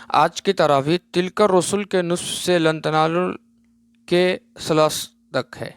آج کی تراویح تلک الرسل کے نصف سے لن تنالوا کے ثلاث تک ہے۔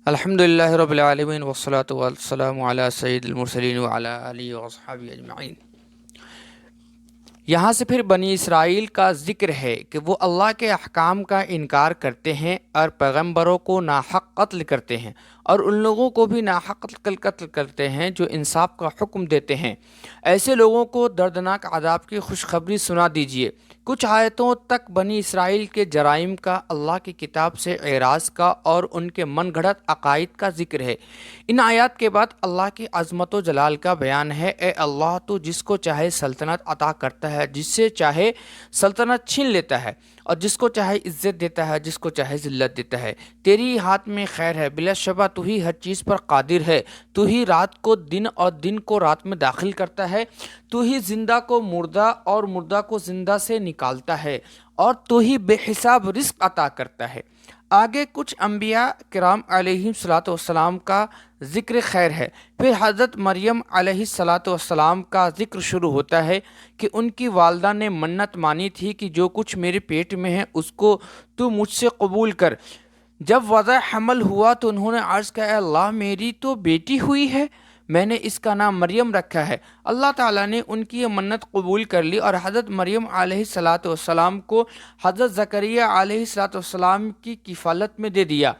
الحمدللہ رب العالمین والصلاة والسلام علی سید المرسلین وعلی آلہ واصحابہ اجمعین۔ یہاں سے پھر بنی اسرائیل کا ذکر ہے کہ وہ اللہ کے احکام کا انکار کرتے ہیں اور پیغمبروں کو ناحق قتل کرتے ہیں، اور ان لوگوں کو بھی ناحق قتل کرتے ہیں جو انصاف کا حکم دیتے ہیں۔ ایسے لوگوں کو دردناک عذاب کی خوشخبری سنا دیجیے۔ کچھ آیتوں تک بنی اسرائیل کے جرائم کا، اللہ کی کتاب سے اعراض کا اور ان کے من گھڑت عقائد کا ذکر ہے۔ ان آیات کے بعد اللہ کی عظمت و جلال کا بیان ہے۔ اے اللہ، تو جس کو چاہے سلطنت عطا کرتا ہے، جس سے چاہے سلطنت چھین لیتا ہے، اور جس کو چاہے عزت دیتا ہے، جس کو چاہے ذلت دیتا ہے۔ تیری ہاتھ میں خیر ہے، بلا شبہ تو ہی ہر چیز پر قادر ہے۔ تو ہی رات کو دن اور دن کو رات میں داخل کرتا ہے۔ تو ہی زندہ کو مردہ اور مردہ کو زندہ سے نکالتا ہے، اور تو ہی بے حساب رزق عطا کرتا ہے۔ آگے کچھ انبیاء کرام علیہم الصلاۃ والسلام کا ذکر خیر ہے۔ پھر حضرت مریم علیہ الصلاۃ والسلام کا ذکر شروع ہوتا ہے کہ ان کی والدہ نے منت مانی تھی کہ جو کچھ میرے پیٹ میں ہے اس کو تو مجھ سے قبول کر۔ جب وضع حمل ہوا تو انہوں نے عرض کیا، اے اللہ، میری تو بیٹی ہوئی ہے، میں نے اس کا نام مریم رکھا ہے۔ اللہ تعالیٰ نے ان کی یہ منت قبول کر لی اور حضرت مریم علیہ الصلاۃ والسلام کو حضرت زکریا علیہ الصلاۃ والسلام کی کفالت میں دے دیا۔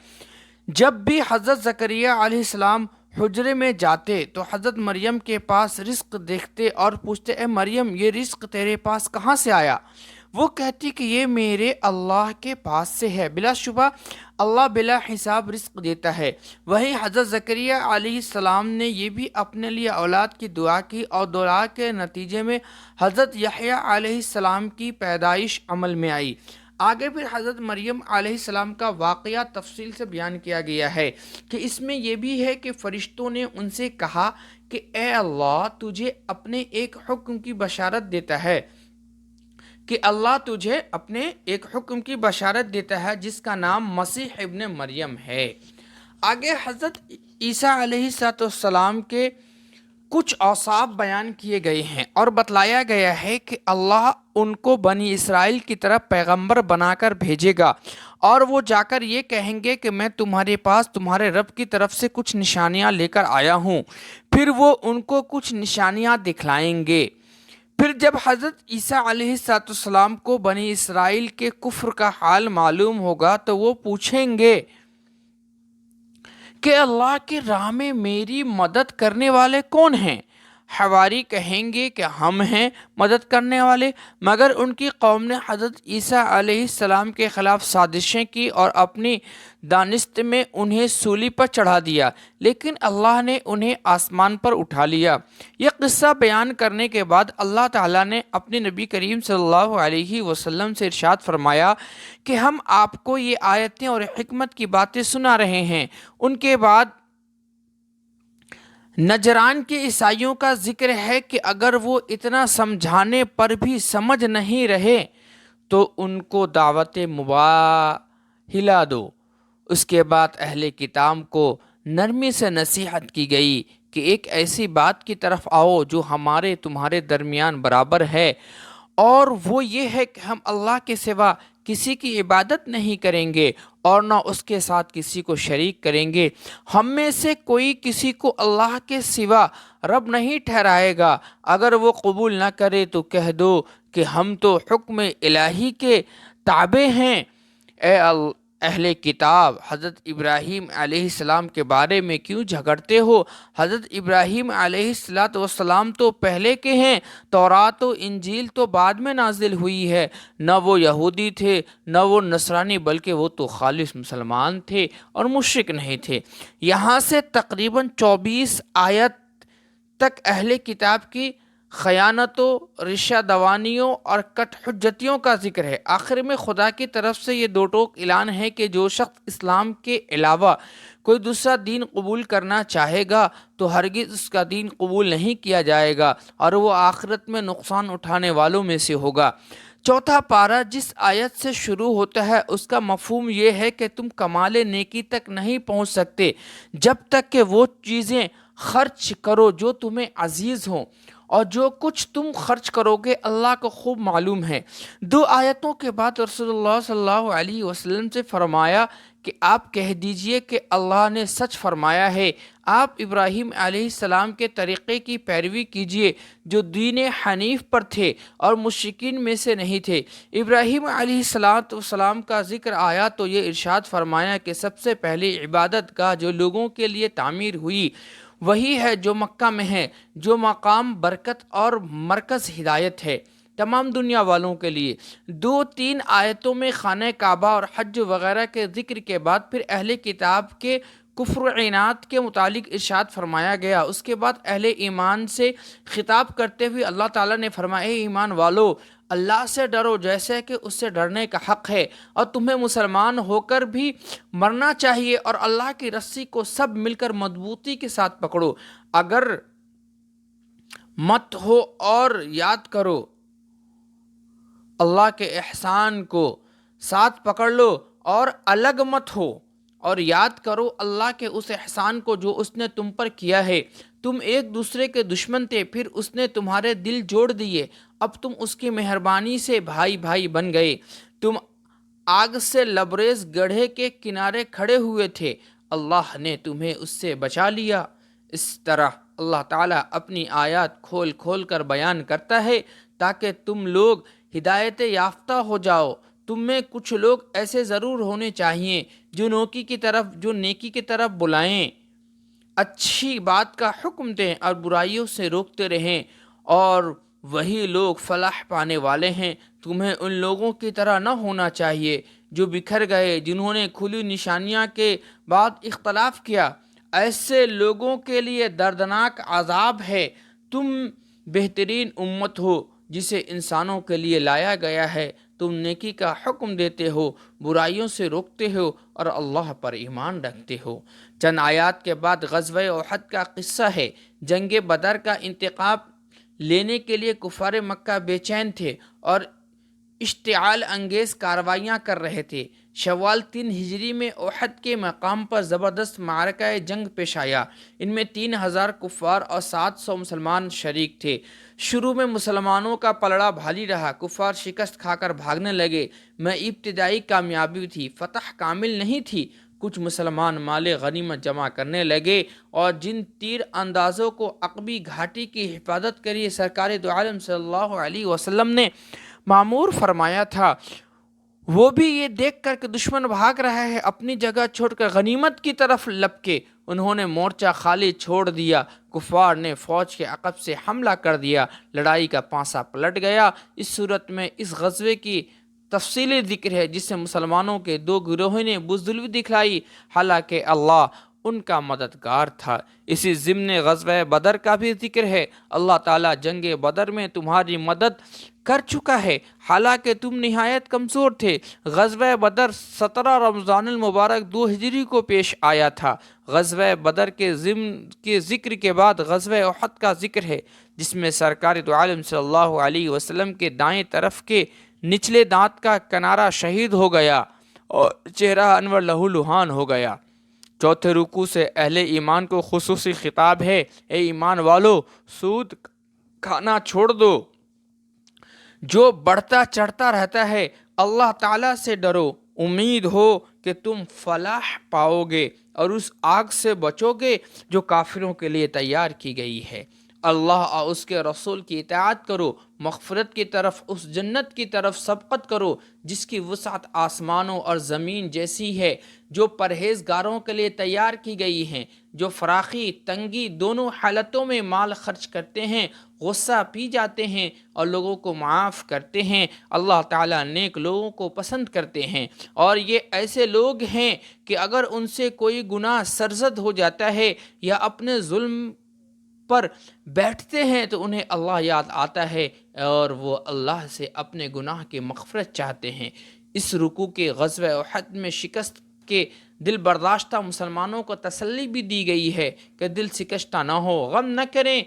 جب بھی حضرت زکریا علیہ السلام حجرے میں جاتے تو حضرت مریم کے پاس رزق دیکھتے اور پوچھتے، اے مریم، یہ رزق تیرے پاس کہاں سے آیا؟ وہ کہتی کہ یہ میرے اللہ کے پاس سے ہے، بلا شبہ اللہ بلا حساب رزق دیتا ہے۔ وہی حضرت زکریا علیہ السلام نے یہ بھی اپنے لیے اولاد کی دعا کی، اور دعا کے نتیجے میں حضرت یحییٰ علیہ السلام کی پیدائش عمل میں آئی۔ آگے پھر حضرت مریم علیہ السلام کا واقعہ تفصیل سے بیان کیا گیا ہے کہ اس میں یہ بھی ہے کہ فرشتوں نے ان سے کہا کہ اے اللہ، تجھے اپنے ایک حکم کی بشارت دیتا ہے، کہ اللہ تجھے اپنے ایک حکم کی بشارت دیتا ہے جس کا نام مسیح ابن مریم ہے۔ آگے حضرت عیسیٰ علیہ السلام کے کچھ اوصاف بیان کیے گئے ہیں اور بتلایا گیا ہے کہ اللہ ان کو بنی اسرائیل کی طرف پیغمبر بنا کر بھیجے گا، اور وہ جا کر یہ کہیں گے کہ میں تمہارے پاس تمہارے رب کی طرف سے کچھ نشانیاں لے کر آیا ہوں۔ پھر وہ ان کو کچھ نشانیاں دکھلائیں گے۔ پھر جب حضرت عیسیٰ علیہ السلام کو بنی اسرائیل کے کفر کا حال معلوم ہوگا تو وہ پوچھیں گے کہ اللہ کی راہ میں میری مدد کرنے والے کون ہیں؟ حواری کہیں گے کہ ہم ہیں مدد کرنے والے، مگر ان کی قوم نے حضرت عیسیٰ علیہ السلام کے خلاف سازشیں کی اور اپنی دانست میں انہیں سولی پر چڑھا دیا، لیکن اللہ نے انہیں آسمان پر اٹھا لیا۔ یہ قصہ بیان کرنے کے بعد اللہ تعالیٰ نے اپنے نبی کریم صلی اللہ علیہ وسلم سے ارشاد فرمایا کہ ہم آپ کو یہ آیتیں اور حکمت کی باتیں سنا رہے ہیں۔ ان کے بعد نجران کے عیسائیوں کا ذکر ہے کہ اگر وہ اتنا سمجھانے پر بھی سمجھ نہیں رہے تو ان کو دعوت مباہلہ دو۔ اس کے بعد اہل کتاب کو نرمی سے نصیحت کی گئی کہ ایک ایسی بات کی طرف آؤ جو ہمارے تمہارے درمیان برابر ہے، اور وہ یہ ہے کہ ہم اللہ کے سوا کسی کی عبادت نہیں کریں گے اور نہ اس کے ساتھ کسی کو شریک کریں گے۔ ہم میں سے کوئی کسی کو اللہ کے سوا رب نہیں ٹھہرائے گا۔ اگر وہ قبول نہ کرے تو کہہ دو کہ ہم تو حکم الہی کے تابع ہیں۔ اے اہل کتاب، حضرت ابراہیم علیہ السلام کے بارے میں کیوں جھگڑتے ہو؟ حضرت ابراہیم علیہ السلام تو پہلے کے ہیں، تورات و انجیل تو بعد میں نازل ہوئی ہے۔ نہ وہ یہودی تھے نہ وہ نصرانی، بلکہ وہ تو خالص مسلمان تھے اور مشرک نہیں تھے۔ یہاں سے تقریباً 24 آیت تک اہل کتاب کی خیانتوں، رشہ دوانیوں اور کٹ حجتیوں کا ذکر ہے۔ آخر میں خدا کی طرف سے یہ دو ٹوک اعلان ہے کہ جو شخص اسلام کے علاوہ کوئی دوسرا دین قبول کرنا چاہے گا تو ہرگز اس کا دین قبول نہیں کیا جائے گا، اور وہ آخرت میں نقصان اٹھانے والوں میں سے ہوگا۔ چوتھا پارہ جس آیت سے شروع ہوتا ہے اس کا مفہوم یہ ہے کہ تم کمال نیکی تک نہیں پہنچ سکتے جب تک کہ وہ چیزیں خرچ کرو جو تمہیں عزیز ہوں، اور جو کچھ تم خرچ کرو گے اللہ کو خوب معلوم ہے۔ دو آیتوں کے بعد رسول اللہ صلی اللہ علیہ وسلم سے فرمایا کہ آپ کہہ دیجئے کہ اللہ نے سچ فرمایا ہے، آپ ابراہیم علیہ السلام کے طریقے کی پیروی کیجئے جو دین حنیف پر تھے اور مشرکین میں سے نہیں تھے۔ ابراہیم علیہ السلام کا ذکر آیا تو یہ ارشاد فرمایا کہ سب سے پہلی عبادت گاہ جو لوگوں کے لیے تعمیر ہوئی وہی ہے جو مکہ میں ہے، جو مقام برکت اور مرکز ہدایت ہے تمام دنیا والوں کے لیے۔ دو تین آیتوں میں خانہ کعبہ اور حج وغیرہ کے ذکر کے بعد پھر اہل کتاب کے کفر و عناد کے متعلق ارشاد فرمایا گیا۔ اس کے بعد اہل ایمان سے خطاب کرتے ہوئے اللہ تعالیٰ نے فرمایا، اے ایمان والو، اللہ سے ڈرو جیسے کہ اس سے ڈرنے کا حق ہے، اور تمہیں مسلمان ہو کر بھی مرنا چاہیے، اور اللہ کی رسی کو سب مل کر مضبوطی کے ساتھ پکڑو، اگر مت ہو اور یاد کرو اللہ کے احسان کو، ساتھ پکڑ لو اور الگ مت ہو، اور یاد کرو اللہ کے اس احسان کو جو اس نے تم پر کیا ہے۔ تم ایک دوسرے کے دشمن تھے، پھر اس نے تمہارے دل جوڑ دیے، اب تم اس کی مہربانی سے بھائی بھائی بن گئے۔ تم آگ سے لبریز گڑھے کے کنارے کھڑے ہوئے تھے، اللہ نے تمہیں اس سے بچا لیا۔ اس طرح اللہ تعالیٰ اپنی آیات کھول کھول کر بیان کرتا ہے تاکہ تم لوگ ہدایت یافتہ ہو جاؤ۔ تم میں کچھ لوگ ایسے ضرور ہونے چاہیے جو نیکی کی طرف بلائیں، اچھی بات کا حکم دیں اور برائیوں سے روکتے رہیں، اور وہی لوگ فلاح پانے والے ہیں۔ تمہیں ان لوگوں کی طرح نہ ہونا چاہیے جو بکھر گئے، جنہوں نے کھلی نشانیاں کے بعد اختلاف کیا۔ ایسے لوگوں کے لیے دردناک عذاب ہے۔ تم بہترین امت ہو جسے انسانوں کے لیے لایا گیا ہے، تم نیکی کا حکم دیتے ہو، برائیوں سے روکتے ہو اور اللہ پر ایمان رکھتے ہو۔ چند آیات کے بعد غزوہ احد کا قصہ ہے۔ جنگ بدر کا انتخاب لینے کے لیے کفار مکہ بے چین تھے اور اشتعال انگیز کارروائیاں کر رہے تھے۔ شوال 3 ہجری میں احد کے مقام پر زبردست معرکہ جنگ پیش آیا۔ ان میں 3000 کفار اور 700 مسلمان شریک تھے۔ شروع میں مسلمانوں کا پلڑا بھاری رہا، کفار شکست کھا کر بھاگنے لگے۔ میں ابتدائی کامیابی تھی، فتح کامل نہیں تھی۔ کچھ مسلمان مال غنیمت جمع کرنے لگے، اور جن تیر اندازوں کو عقبی گھاٹی کی حفاظت کے لیے سرکار دو عالم صلی اللہ علیہ وسلم نے معمور فرمایا تھا، وہ بھی یہ دیکھ کر کہ دشمن بھاگ رہا ہے اپنی جگہ چھوڑ کر غنیمت کی طرف لپکے، انہوں نے مورچہ خالی چھوڑ دیا۔ کفار نے فوج کے عقب سے حملہ کر دیا، لڑائی کا پانسا پلٹ گیا۔ اس صورت میں اس غزوے کی تفصیلی ذکر ہے جس سے مسلمانوں کے 2 گروہوں نے بزدلی دکھلائی، حالانکہ اللہ ان کا مددگار تھا۔ اسی ضمن غزوہ بدر کا بھی ذکر ہے۔ اللہ تعالیٰ جنگ بدر میں تمہاری مدد کر چکا ہے، حالانکہ تم نہایت کمزور تھے۔ غزوہ بدر 17 رمضان المبارک 2 ہجری کو پیش آیا تھا۔ غزوہ بدر کے ذکر کے بعد غزوہ احد کا ذکر ہے، جس میں سرکار دو عالم صلی اللہ علیہ وسلم کے دائیں طرف کے نچلے دانت کا کنارہ شہید ہو گیا اور چہرہ انور لہو لہان ہو گیا۔ چوتھے رکوع سے اہل ایمان کو خصوصی خطاب ہے، اے ایمان والو، سود کھانا چھوڑ دو جو بڑھتا چڑھتا رہتا ہے، اللہ تعالیٰ سے ڈرو، امید ہو کہ تم فلاح پاؤ گے اور اس آگ سے بچو گے جو کافروں کے لیے تیار کی گئی ہے۔ اللہ اور اس کے رسول کی اطاعت کرو، مغفرت کی طرف، اس جنت کی طرف سبقت کرو جس کی وسعت آسمانوں اور زمین جیسی ہے، جو پرہیزگاروں کے لیے تیار کی گئی ہیں، جو فراخی تنگی دونوں حالتوں میں مال خرچ کرتے ہیں، غصہ پی جاتے ہیں اور لوگوں کو معاف کرتے ہیں۔ اللہ تعالیٰ نیک لوگوں کو پسند کرتے ہیں، اور یہ ایسے لوگ ہیں کہ اگر ان سے کوئی گناہ سرزد ہو جاتا ہے یا اپنے ظلم پر بیٹھتے ہیں تو انہیں اللہ یاد آتا ہے اور وہ اللہ سے اپنے گناہ کی مغفرت چاہتے ہیں۔ اس رکوع کے غزوہ احد میں شکست کے دل برداشتہ مسلمانوں کو تسلی بھی دی گئی ہے کہ دل شکستہ نہ ہو، غم نہ کریں،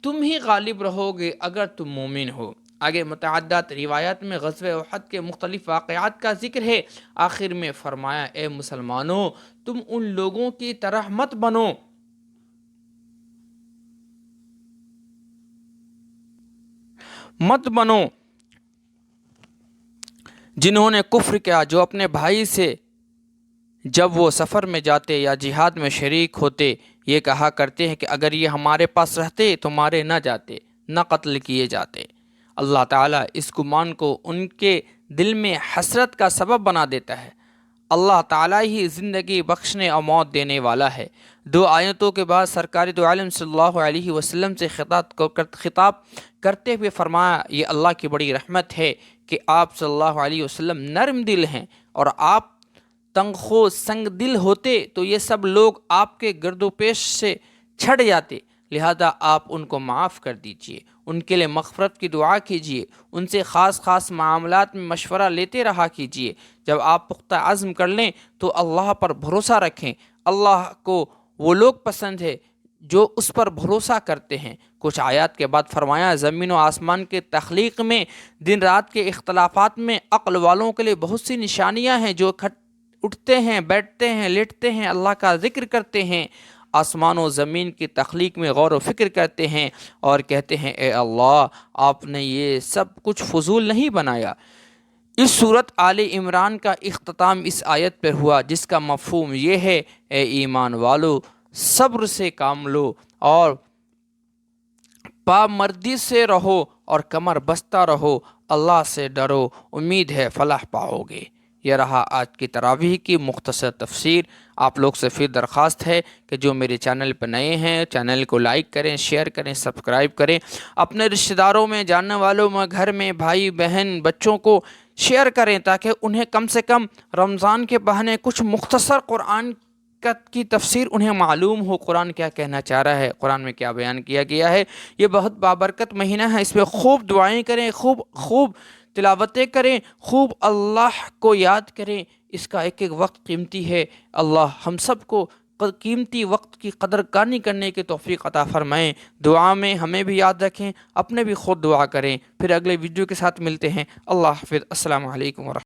تم ہی غالب رہو گے اگر تم مومن ہو۔ آگے متعدد روایات میں غزوہ احد کے مختلف واقعات کا ذکر ہے۔ آخر میں فرمایا، اے مسلمانوں، تم ان لوگوں کی طرح مت بنو مت بنو جنہوں نے کفر کیا، جو اپنے بھائی سے جب وہ سفر میں جاتے یا جہاد میں شریک ہوتے یہ کہا کرتے ہیں کہ اگر یہ ہمارے پاس رہتے تو مارے نہ جاتے، نہ قتل کیے جاتے۔ اللہ تعالیٰ اس گمان کو ان کے دل میں حسرت کا سبب بنا دیتا ہے۔ اللہ تعالیٰ ہی زندگی بخشنے اور موت دینے والا ہے۔ دو آیتوں کے بعد سرکار دو عالم صلی اللہ علیہ وسلم سے خطاب کرتے ہوئے فرمایا، یہ اللہ کی بڑی رحمت ہے کہ آپ صلی اللہ علیہ وسلم نرم دل ہیں، اور آپ تنخو سنگ دل ہوتے تو یہ سب لوگ آپ کے گرد و پیش سے چھٹ جاتے، لہذا آپ ان کو معاف کر دیجئے، ان کے لیے مغفرت کی دعا کیجئے، ان سے خاص معاملات میں مشورہ لیتے رہا کیجئے۔ جب آپ پختہ عزم کر لیں تو اللہ پر بھروسہ رکھیں۔ اللہ کو وہ لوگ پسند ہے جو اس پر بھروسہ کرتے ہیں۔ کچھ آیات کے بعد فرمایا، زمین و آسمان کے تخلیق میں، دن رات کے اختلافات میں عقل والوں کے لیے بہت سی نشانیاں ہیں، جو اٹھتے ہیں، بیٹھتے ہیں، لیٹتے ہیں، اللہ کا ذکر کرتے ہیں، آسمان و زمین کی تخلیق میں غور و فکر کرتے ہیں اور کہتے ہیں اے اللہ آپ نے یہ سب کچھ فضول نہیں بنایا۔ اس صورت آل عمران کا اختتام اس آیت پر ہوا، جس کا مفہوم یہ ہے، اے ایمان والو صبر سے کام لو اور پامردی سے رہو اور کمر بستہ رہو، اللہ سے ڈرو، امید ہے فلاح پاؤ گے۔ یہ رہا آج کی تراویح کی مختصر تفسیر۔ آپ لوگ سے پھر درخواست ہے کہ جو میرے چینل پہ نئے ہیں چینل کو لائک کریں، شیئر کریں، سبسکرائب کریں، اپنے رشتہ داروں میں، جاننے والوں میں، گھر میں بھائی بہن بچوں کو شیئر کریں تاکہ انہیں کم سے کم رمضان کے بہانے کچھ مختصر قرآن کی تفسیر انہیں معلوم ہو، قرآن کیا کہنا چاہ رہا ہے، قرآن میں کیا بیان کیا گیا ہے۔ یہ بہت بابرکت مہینہ ہے، اس میں خوب دعائیں کریں، خوب تلاوتیں کریں، خوب اللہ کو یاد کریں۔ اس کا ایک ایک وقت قیمتی ہے۔ اللہ ہم سب کو قیمتی وقت کی قدر دانی کرنے کی توفیق عطا فرمائیں۔ دعا میں ہمیں بھی یاد رکھیں، اپنے بھی خود دعا کریں۔ پھر اگلے ویڈیو کے ساتھ ملتے ہیں۔ اللہ حافظ۔ السلام علیکم ورحمۃ اللہ۔